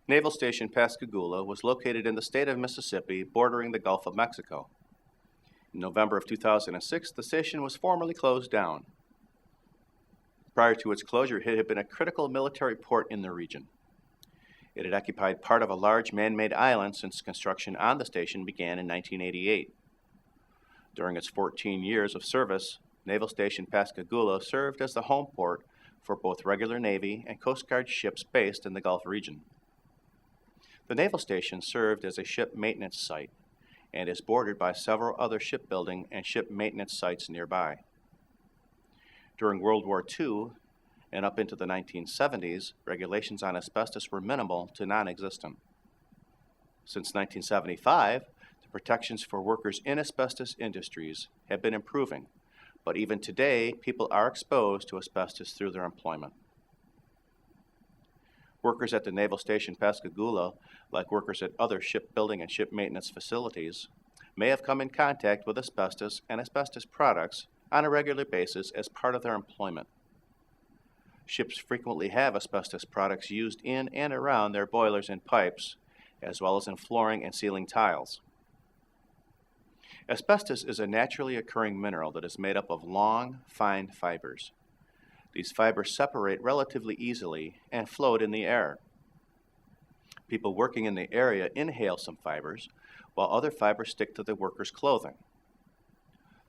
Naval Station Pascagoula was located in the state of Mississippi, bordering the Gulf of Mexico. In November of 2006, the station was formally closed down. Prior to its closure, it had been a critical military port in the region. It had occupied part of a large man-made island since construction on the station began in 1988. During its 14 years of service, Naval Station Pascagoula served as the home port for both regular Navy and Coast Guard ships based in the Gulf region. The Naval Station served as a ship maintenance site and is bordered by several other shipbuilding and ship maintenance sites nearby. During World War II and up into the 1970s, regulations on asbestos were minimal to non-existent. Since 1975, the protections for workers in asbestos industries have been improving, but even today, people are exposed to asbestos through their employment. Workers at the Naval Station Pascagoula, like workers at other shipbuilding and ship maintenance facilities, may have come in contact with asbestos and asbestos products on a regular basis as part of their employment. Ships frequently have asbestos products used in and around their boilers and pipes, as well as in flooring and ceiling tiles. Asbestos is a naturally occurring mineral that is made up of long, fine fibers. These fibers separate relatively easily and float in the air. People working in the area inhale some fibers, while other fibers stick to the workers' clothing.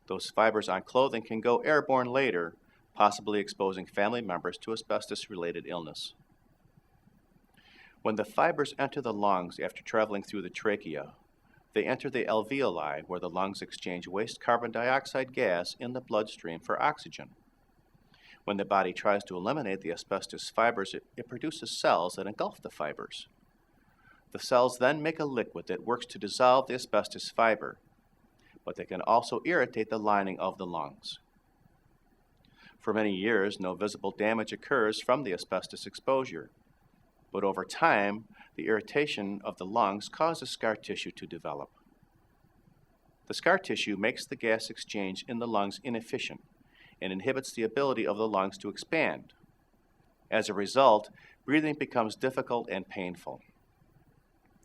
Those fibers on clothing can go airborne later, possibly exposing family members to asbestos-related illness. When the fibers enter the lungs after traveling through the trachea, they enter the alveoli, where the lungs exchange waste carbon dioxide gas in the bloodstream for oxygen. When the body tries to eliminate the asbestos fibers, it produces cells that engulf the fibers. The cells then make a liquid that works to dissolve the asbestos fiber, but they can also irritate the lining of the lungs. For many years, no visible damage occurs from the asbestos exposure, but over time, the irritation of the lungs causes scar tissue to develop. The scar tissue makes the gas exchange in the lungs inefficient and inhibits the ability of the lungs to expand. As a result, breathing becomes difficult and painful.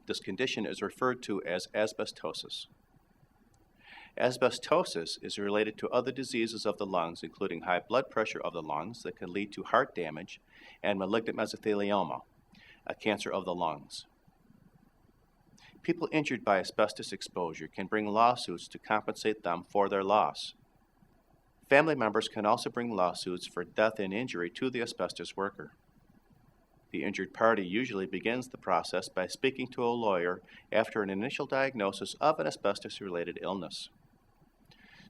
This condition is referred to as asbestosis. Asbestosis is related to other diseases of the lungs, including high blood pressure of the lungs that can lead to heart damage and malignant mesothelioma, a cancer of the lungs. People injured by asbestos exposure can bring lawsuits to compensate them for their loss. Family members can also bring lawsuits for death and injury to the asbestos worker. The injured party usually begins the process by speaking to a lawyer after an initial diagnosis of an asbestos-related illness.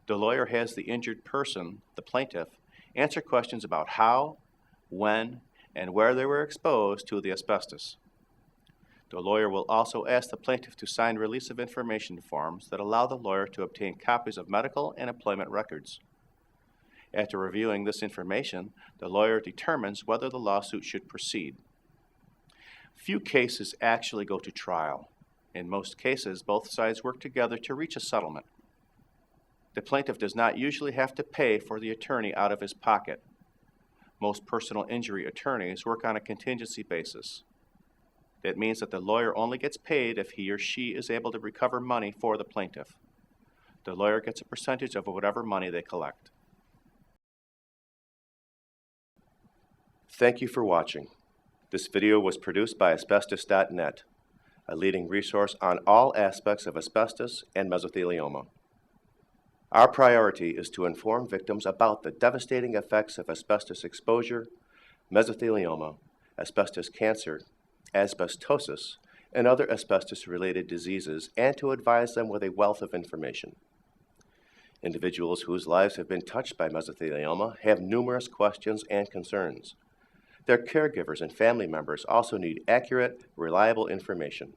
The lawyer has the injured person, the plaintiff, answer questions about how, when, and where they were exposed to the asbestos. The lawyer will also ask the plaintiff to sign release of information forms that allow the lawyer to obtain copies of medical and employment records. After reviewing this information, the lawyer determines whether the lawsuit should proceed. Few cases actually go to trial. In most cases, both sides work together to reach a settlement. The plaintiff does not usually have to pay for the attorney out of his pocket. Most personal injury attorneys work on a contingency basis. That means that the lawyer only gets paid if he or she is able to recover money for the plaintiff. The lawyer gets a percentage of whatever money they collect. Thank you for watching. This video was produced by Asbestos.Net, a leading resource on all aspects of asbestos and mesothelioma. Our priority is to inform victims about the devastating effects of asbestos exposure, mesothelioma, asbestos cancer, asbestosis, and other asbestos-related diseases, and to advise them with a wealth of information. Individuals whose lives have been touched by mesothelioma have numerous questions and concerns. Their caregivers and family members also need accurate, reliable information.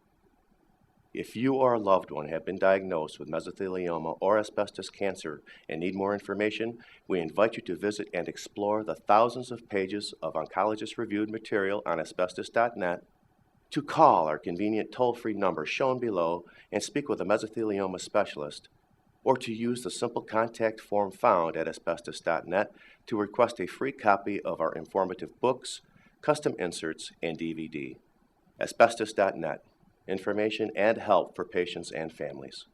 If you or a loved one have been diagnosed with mesothelioma or asbestos cancer and need more information, we invite you to visit and explore the thousands of pages of oncologist-reviewed material on Asbestos.net, to call our convenient toll-free number shown below and speak with a mesothelioma specialist, or to use the simple contact form found at Asbestos.net to request a free copy of our informative books, custom inserts, and DVD. Asbestos.Net, information and help for patients and families.